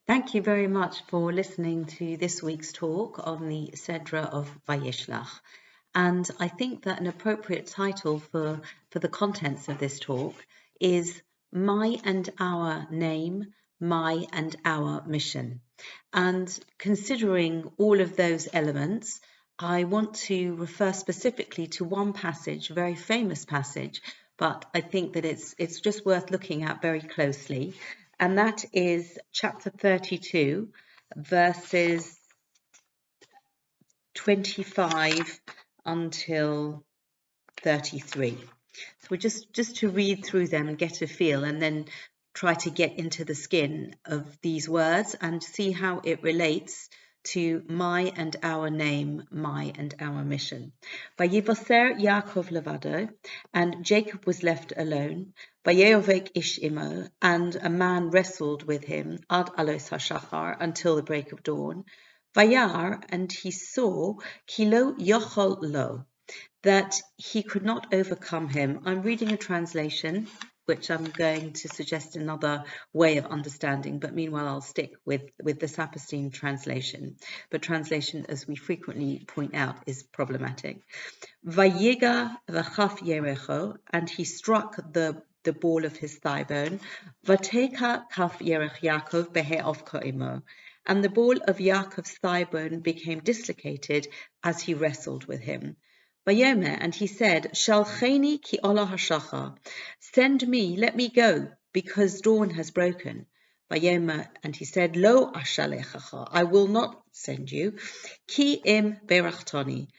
Thank you very much for listening to this week's talk on the Sedra of Vayishlach. And I think that an appropriate title for the contents of this talk is My and Our Name, My and Our Mission. And considering all of those elements, I want to refer specifically to one passage, a very famous passage, but I think that it's just worth looking at very closely. And that is chapter 32, verses 25 until 33. So we're just to read through them and get a feel, and then try to get into the skin of these words and see how it relates to my and our name, my and our mission. Vayivaser Yaakov levado, and Jacob was left alone. Vayovek ish imo, and a man wrestled with him ad alos hashachar, until the break of dawn. Vayar, and he saw kilo yochol lo, that he could not overcome him. I'm reading a translation, which I'm going to suggest another way of understanding, but meanwhile I'll stick with the Saperstein translation. But translation, as we frequently point out, is problematic. Vayiga v'chaf yerecho, and he struck the ball of his thigh bone. Vateka kaf yerech Yaakov behe'ov ko'imo, and the ball of Yaakov's thigh bone became dislocated as he wrestled with him. Vayomer, and he said, Shalcheni ki olah hashachar, send me, let me go, because dawn has broken. Vayomer, and he said, Lo ashalechacha, I will not send you, ki im berachtoni,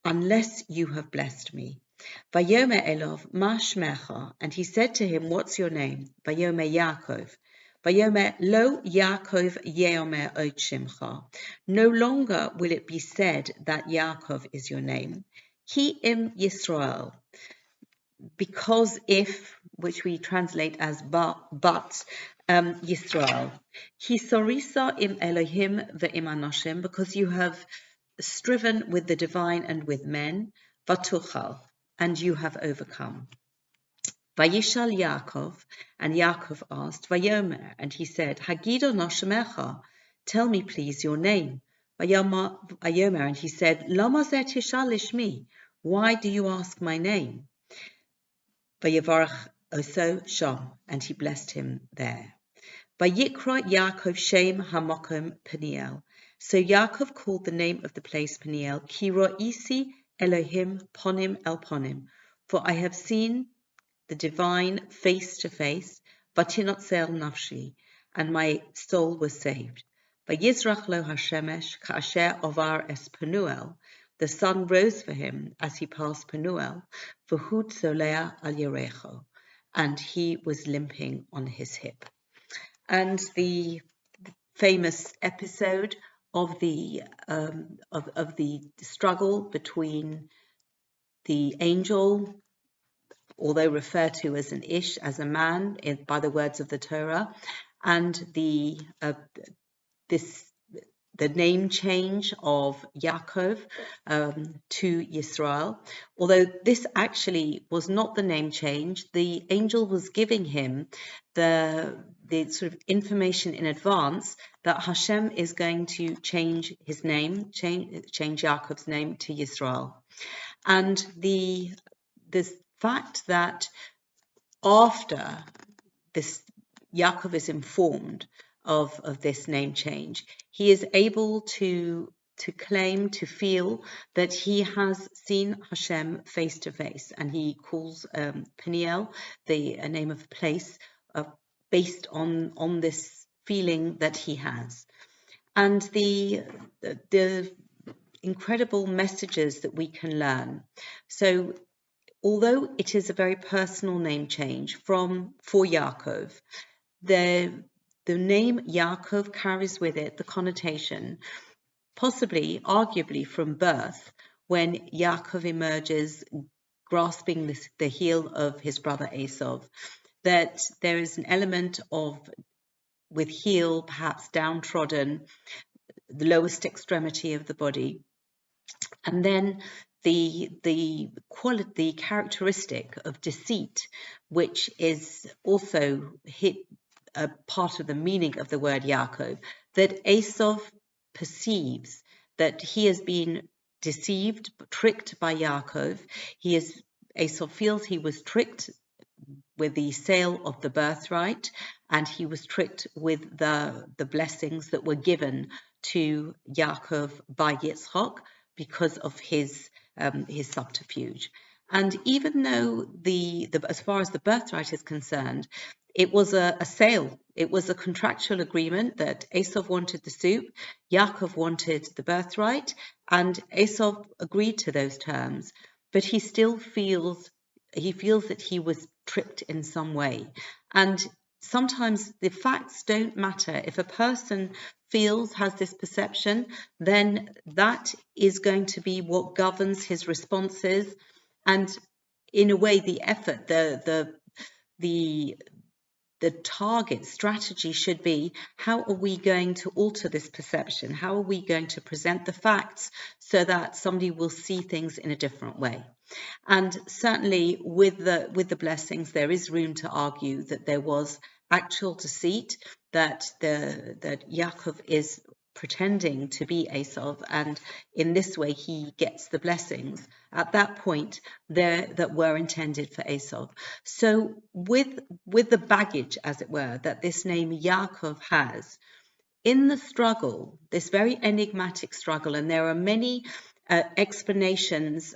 unless you have blessed me. Vayomer elov ma shmecha, and he said to him, what's your name? Vayomer Yaakov. Vayomer lo Yaakov yeomer od shimcha, no longer will it be said that Yaakov is your name. Ki im Yisrael, because if, which we translate as but Yisrael. Ki sorisa im Elohim ve'im anoshim, because you have striven with the divine and with men, vatuchal, and you have overcome. Vayishal Yaakov, and Yaakov asked, Vayomer, and he said, Hagido noshemecha, tell me please your name. Vayomer, and he said, Lama zeh tishal lishmi, why do you ask my name? Vayevarach oso sham, and he blessed him there. Vayikra Yaakov Shem Hamokom Peniel. So Yaakov called the name of the place Peniel, Ki ro'isi Elohim ponim el ponim, for I have seen the divine face to face, vatinotzel nafshi, and my soul was saved. Vayizrach lo hashemesh ka'asher ovar es Penuel, the sun rose for him as he passed Penuel, v'hu tzolea al yerecho, and he was limping on his hip. And the famous episode of the struggle between the angel, although referred to as an ish, as a man, by the words of the Torah, and the name change of Yaakov to Yisrael. Although this actually was not the name change, the angel was giving him the sort of information in advance that Hashem is going to change his name, change Yaakov's name to Yisrael. And this fact that after this Yaakov is informed of this name change, he is able to claim, to feel that he has seen Hashem face to face, and he calls Peniel, a name of a place, based on this feeling that he has. And the incredible messages that we can learn. So although it is a very personal name change for Yaakov, the name Yaakov carries with it the connotation, possibly, arguably from birth, when Yaakov emerges grasping the heel of his brother Esau, that there is an element of, with heel perhaps downtrodden, the lowest extremity of the body, and then the characteristic of deceit, which is also a part of the meaning of the word Yaakov, that Esau perceives that he has been deceived, tricked by Yaakov. Esau feels he was tricked with the sale of the birthright, and he was tricked with the blessings that were given to Yaakov by Yitzchak because of his subterfuge. And even though as far as the birthright is concerned, it was a sale. It was a contractual agreement that Esau wanted the soup, Yaakov wanted the birthright, and Esau agreed to those terms. But he still feels that he was tricked in some way. And sometimes the facts don't matter. If a person has this perception, then that is going to be what governs his responses. And in a way, the effort, the target strategy should be, how are we going to alter this perception? How are we going to present the facts so that somebody will see things in a different way? And certainly with the blessings, there is room to argue that there was actual deceit, that Yaakov is pretending to be Esau, and in this way he gets the blessings at that point that were intended for Esau. So with the baggage, as it were, that this name Yaakov has, in the struggle, this very enigmatic struggle, and there are many explanations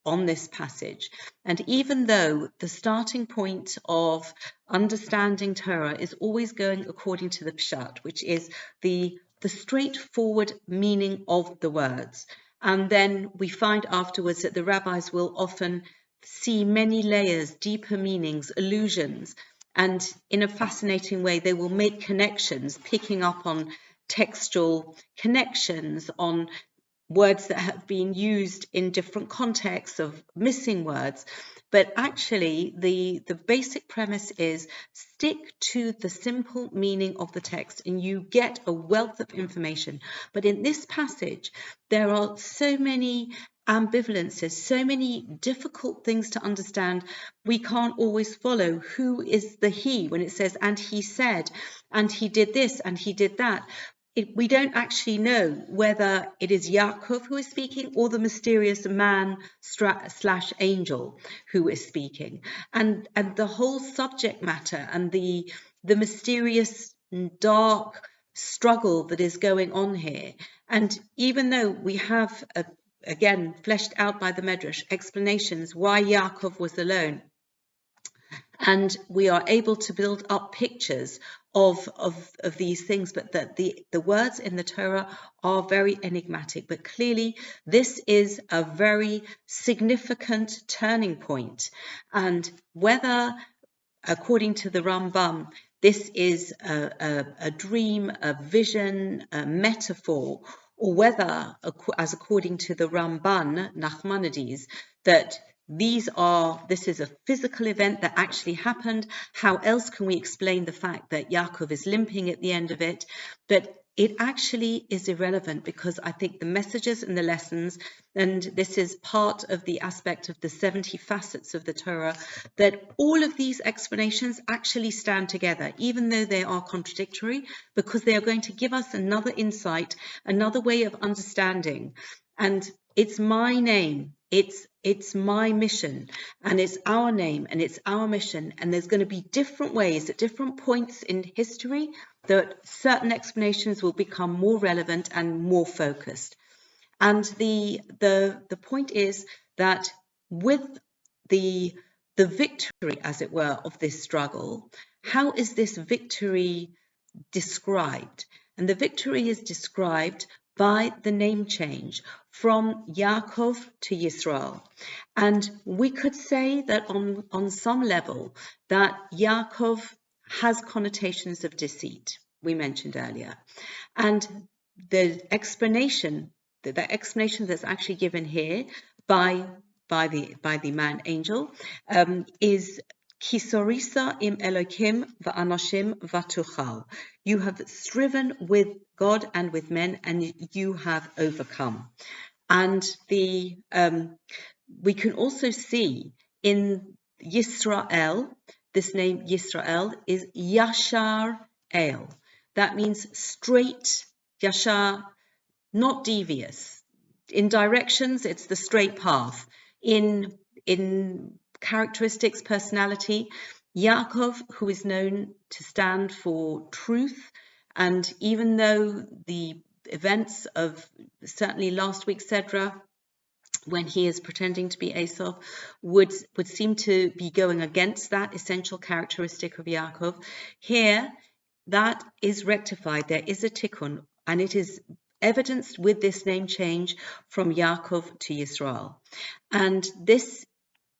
on this passage. And even though the starting point of understanding Torah is always going according to the Pshat, which is the straightforward meaning of the words, and then we find afterwards that the rabbis will often see many layers, deeper meanings, allusions, and in a fascinating way they will make connections, picking up on textual connections, on words that have been used in different contexts of missing words. But actually, the basic premise is stick to the simple meaning of the text and you get a wealth of information. But in this passage, there are so many ambivalences, so many difficult things to understand. We can't always follow who is the he when it says, and he said, and he did this, and he did that. We don't actually know whether it is Yaakov who is speaking or the mysterious man / angel who is speaking, and the whole subject matter and the mysterious dark struggle that is going on here. And even though we have again fleshed out by the Medrash explanations why Yaakov was alone, and we are able to build up pictures of these things, but that the words in the Torah are very enigmatic. But clearly this is a very significant turning point, and whether, according to the Rambam, this is a dream, a vision, a metaphor, or whether, as according to the Ramban, Nachmanides, that this is a physical event that actually happened. How else can we explain the fact that Yaakov is limping at the end of it? But it actually is irrelevant, because I think the messages and the lessons, and this is part of the aspect of the 70 facets of the Torah, that all of these explanations actually stand together, even though they are contradictory, because they are going to give us another insight, another way of understanding. And it's my name, it's my mission, and it's our name, and it's our mission, and there's going to be different ways at different points in history that certain explanations will become more relevant and more focused. And the point is that with the victory, as it were, of this struggle, how is this victory described? And the victory is described by the name change from Yaakov to Yisrael. And we could say that on some level that Yaakov has connotations of deceit, we mentioned earlier. And the explanation that's actually given here by the man angel is Kisorisa im Elokim va'anashim vatuchal. You have striven with God and with men, and you have overcome. And we can also see in Yisrael this name Yisrael is Yashar El. That means straight, Yashar, not devious. In directions, it's the straight path. In characteristics, personality, Yaakov, who is known to stand for truth, and even though the events of certainly last week's Sedra, when he is pretending to be Esau, would seem to be going against that essential characteristic of Yaakov. Here, that is rectified. There is a tikkun, and it is evidenced with this name change from Yaakov to Yisrael. And this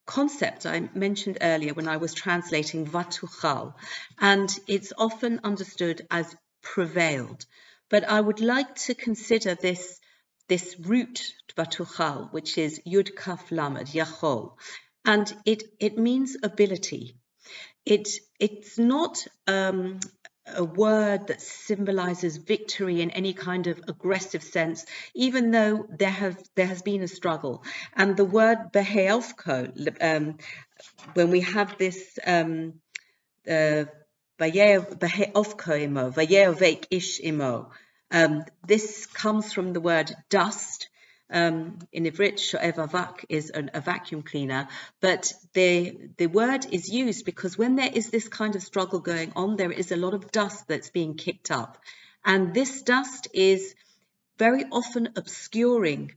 concept I mentioned earlier when I was translating vatuchal, and it's often understood as prevailed. But I would like to consider this root vatuchal, which is yud kaf lamed, yachol, and it means ability. It's not a word that symbolizes victory in any kind of aggressive sense, even though there has been a struggle. And the word beheofko, when we have this beheofko imo, vayevek ish imo, this comes from the word dust. In Ivrit, sho'ev avak is a vacuum cleaner, but the word is used because when there is this kind of struggle going on, there is a lot of dust that's being kicked up. And this dust is very often obscuring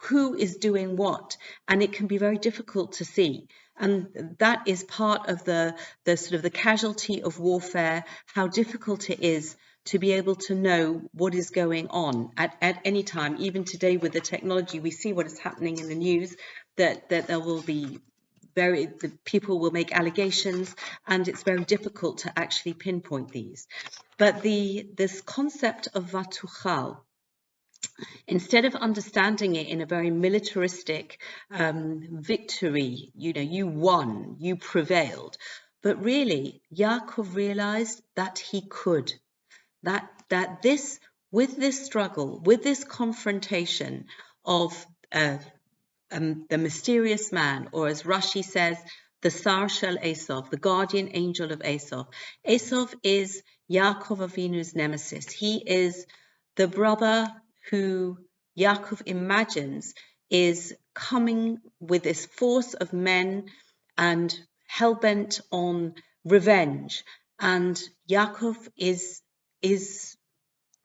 who is doing what, and it can be very difficult to see. And that is part of the sort of the casualty of warfare, how difficult it is to be able to know what is going on at any time. Even today with the technology, we see what is happening in the news, that there will be the people will make allegations, and it's very difficult to actually pinpoint these. But this concept of vatuchal, instead of understanding it in a very militaristic victory, you won, you prevailed, but really Yaakov realized that he could, that this, with this struggle, with this confrontation of the mysterious man, or as Rashi says, the Sar Shel Esav, the guardian angel of Esav. Esav is Yaakov Avinu's nemesis. He is the brother who Yaakov imagines is coming with this force of men and hell-bent on revenge. And Yaakov is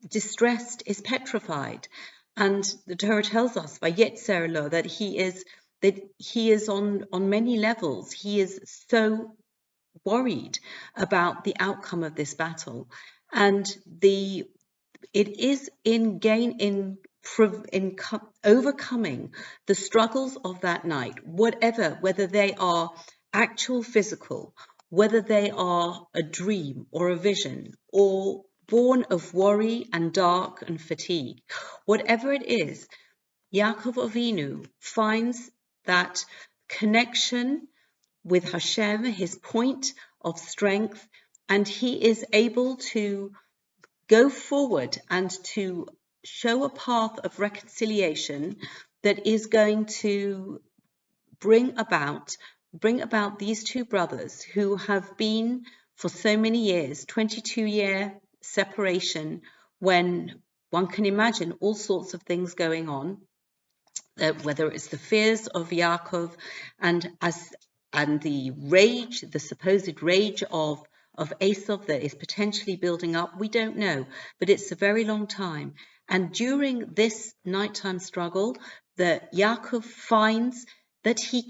distressed, is petrified. And the Torah tells us by Yetzer Lo that he is on many levels. He is so worried about the outcome of this battle. And it is in overcoming the struggles of that night, whether they are actual physical, whether they are a dream or a vision, or born of worry and dark and fatigue, whatever it is, Yaakov Avinu finds that connection with Hashem, his point of strength, and he is able to go forward and to show a path of reconciliation that is going to bring about these two brothers who have been for so many years, 22-year separation, when one can imagine all sorts of things going on, whether it's the fears of Yaakov and the rage, the supposed rage of Esau that is potentially building up, we don't know, but it's a very long time. And during this nighttime struggle, that Yaakov finds that he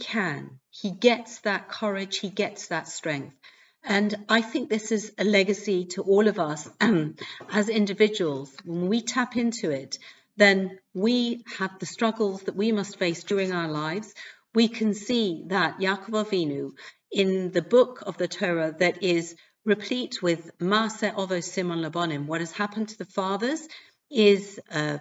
gets that courage, he gets that strength. And I think this is a legacy to all of us as individuals. When we tap into it, then we have the struggles that we must face during our lives. We can see that Yaakov Avinu, in the book of the Torah that is replete with Maaseh Ovo Simon Labonim, what has happened to the fathers is a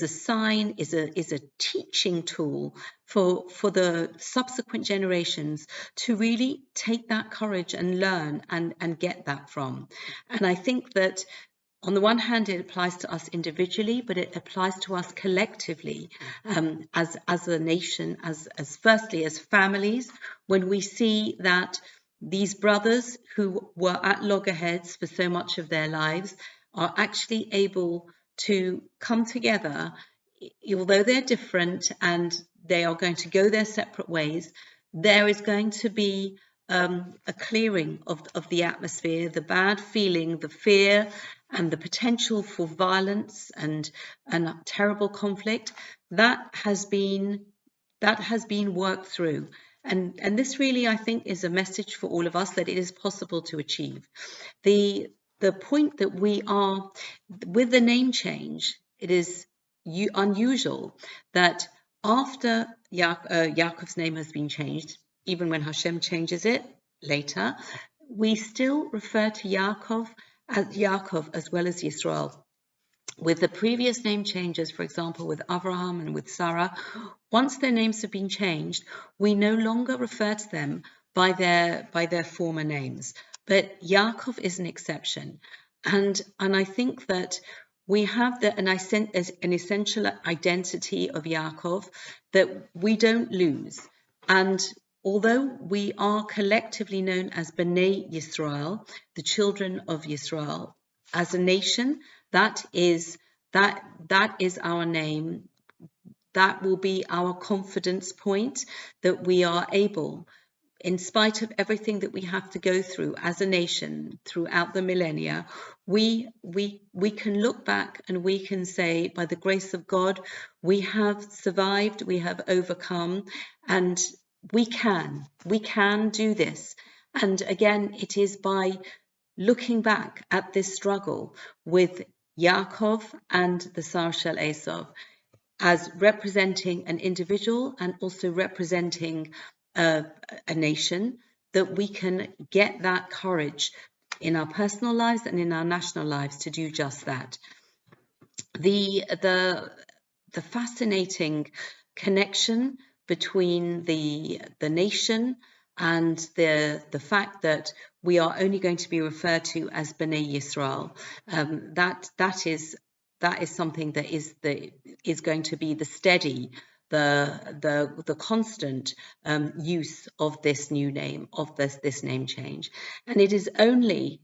sign, is a teaching tool for the subsequent generations to really take that courage and learn and get that from. And I think that on the one hand, it applies to us individually, but it applies to us collectively as a nation, as firstly as families, when we see that these brothers who were at loggerheads for so much of their lives are actually able to come together, although they're different and they are going to go their separate ways. There is going to be a clearing of the atmosphere, the bad feeling, the fear, and the potential for violence and terrible conflict that has been worked through. And this really, I think, is a message for all of us that it is possible to achieve. The point that we are, with the name change, it is unusual that after Yaakov's name has been changed, even when Hashem changes it later, we still refer to Yaakov as well as Yisrael. With the previous name changes, for example, with Abraham and with Sarah, once their names have been changed, we no longer refer to them by their former names. But Yaakov is an exception. And I think that we have an essential identity of Yaakov that we don't lose. And although we are collectively known as Bnei Yisrael, the children of Yisrael, as a nation, that is our name. That will be our confidence point, that we are able, in spite of everything that we have to go through as a nation throughout the millennia, we can look back and we can say, by the grace of God, we have survived, we have overcome, and we can do this. And again, it is by looking back at this struggle with Yaakov and the Sar Shel Esav as representing an individual and also representing a nation, that we can get that courage in our personal lives and in our national lives to do just that. The fascinating connection between the nation and the fact that we are only going to be referred to as Bnei Yisrael, that is something that is going to be the steady, the constant use of this new name, of this name change. And it is only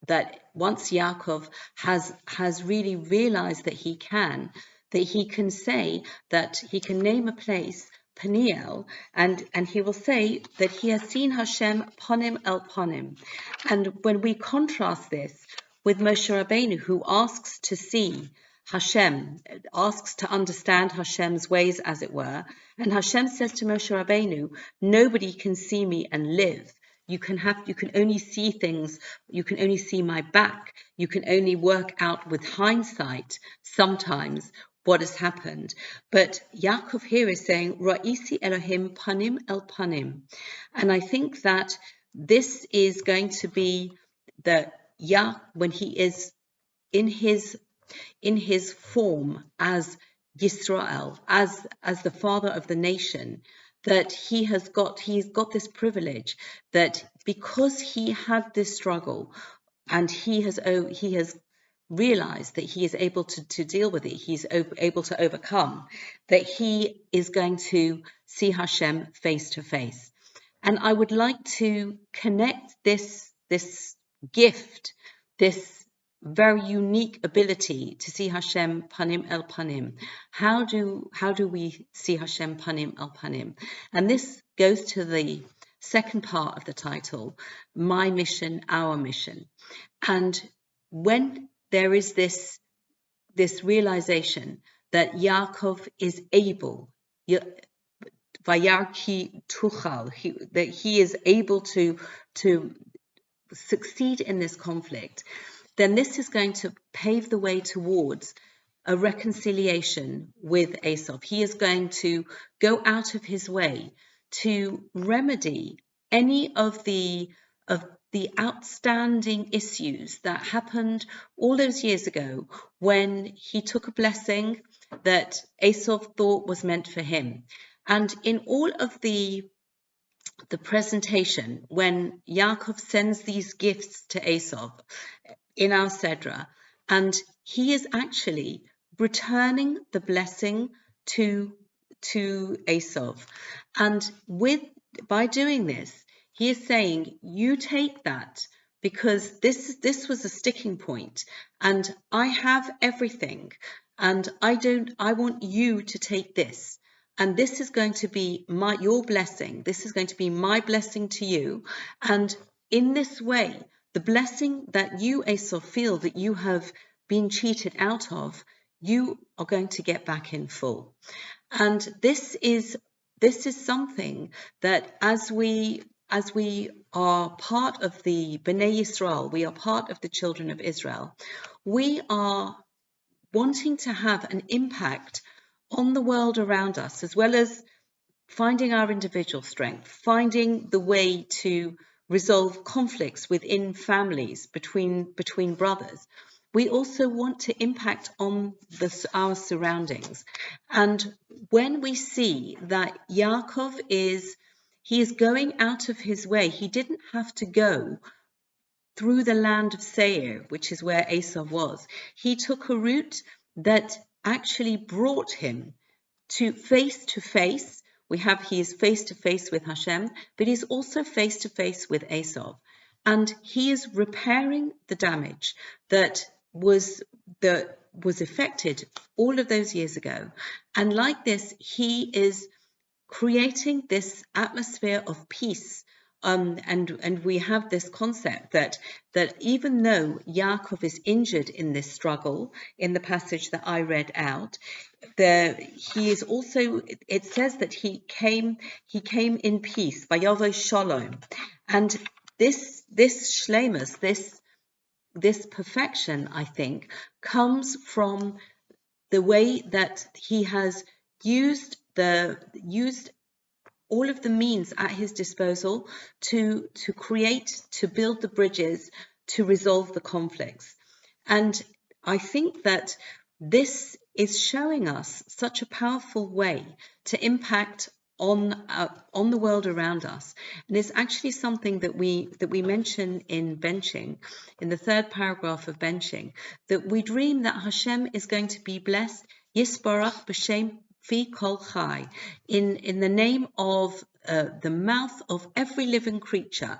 that once Yaakov has really realized that he can say that he can name a place Peniel, and he will say that he has seen Hashem ponim el ponim. And when we contrast this with Moshe Rabbeinu, who asks to see Hashem, asks to understand Hashem's ways, as it were, and Hashem says to Moshe Rabbeinu, nobody can see me and live. You can only see things, you can only see my back, you can only work out with hindsight sometimes what has happened. But Yaakov here is saying, Ra'isi Elohim panim el panim. And I think that this is going to be when he is in his form as Yisrael, as the father of the nation, that he's got this privilege, that because he had this struggle and he has realized that he is able to deal with it, he's able to overcome, that he is going to see Hashem face to face. And I would like to connect this gift, this very unique ability to see Hashem panim el panim. How do we see Hashem panim el panim? And this goes to the second part of the title, My Mission, Our Mission. And when there is this realization that Yaakov is able, Vayarki tuchal, that he is able to succeed in this conflict, then this is going to pave the way towards a reconciliation with Esav. He is going to go out of his way to remedy any of the outstanding issues that happened all those years ago when he took a blessing that Esav thought was meant for him. And in all of the presentation, when Yaakov sends these gifts to Esav in our Sedra, and he is actually returning the blessing to Esav. And by doing this, he is saying, you take that, because this was a sticking point, and I have everything, and I want you to take this, and this is going to be your blessing. This is going to be my blessing to you, and in this way, the blessing that you, Esau, feel that you have been cheated out of, you are going to get back in full. And this is something that as we are part of the Bnei Yisrael, we are part of the children of Israel, we are wanting to have an impact on the world around us, as well as finding our individual strength, finding the way to resolve conflicts within families, between brothers. We also want to impact on our surroundings. And when we see that Yaakov is going out of his way, he didn't have to go through the land of Seir, which is where Esau was. He took a route that actually brought him to face. He is face to face with Hashem, but he's also face to face with Esau. And he is repairing the damage that was affected all of those years ago. And like this, he is creating this atmosphere of peace. And we have this concept that even though Yaakov is injured in this struggle, in the passage that I read out, he is also, it says that he came in peace, vayavo shalom, and this shlemus, this perfection, I think, comes from the way that he has used all of the means at his disposal to build the bridges, to resolve the conflicts. And I think that this is showing us such a powerful way to impact on the world around us. And it's actually something that we mention in benching, in the third paragraph of benching, that we dream that Hashem is going to be blessed, Yisbarach b'shem fi kol chai, in the name of the mouth of every living creature.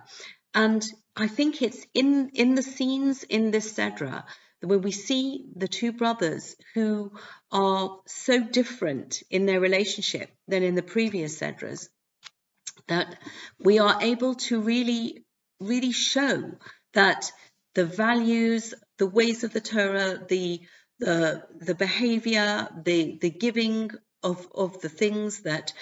And I think it's in the scenes in this Sedra where we see the two brothers who are so different in their relationship than in the previous Sedras, that we are able to really, really show that the values, the ways of the Torah, the behavior, the giving of the things that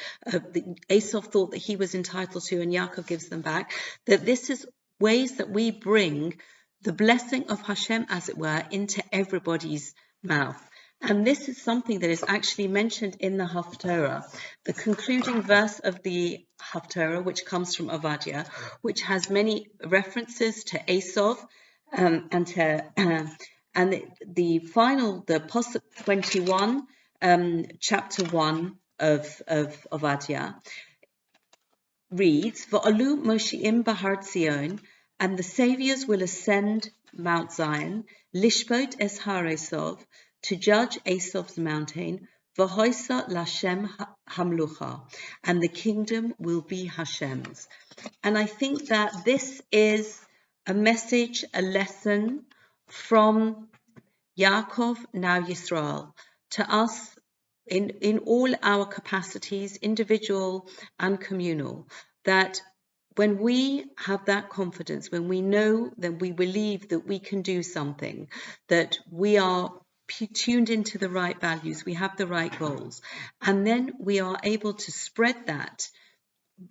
Esau thought that he was entitled to, and Yaakov gives them back, that this is ways that we bring the blessing of Hashem, as it were, into everybody's mouth. And this is something that is actually mentioned in the Haftorah, the concluding verse of the Haftorah, which comes from Avadia, which has many references to Esau, and the final, the Pasuk 21, chapter 1 of Avadia, reads, V'alu Moshiim Bahar Zion, and the saviors will ascend Mount Zion, Lishbot es Har Esau, to judge Esau's mountain, V'hoisa Lashem Hamlucha, and the kingdom will be Hashem's. And I think that this is a message, a lesson from Yaakov, now Yisrael, to us in all our capacities, individual and communal, that when we have that confidence, when we know that we believe that we can do something, that we are tuned into the right values, we have the right goals, and then we are able to spread that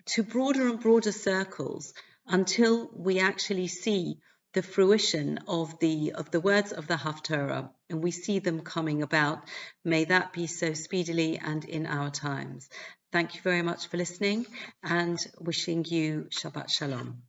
to broader and broader circles until we actually see the fruition of the words of the Haftorah, and we see them coming about. May that be so speedily and in our times. Thank you very much for listening, and wishing you Shabbat Shalom.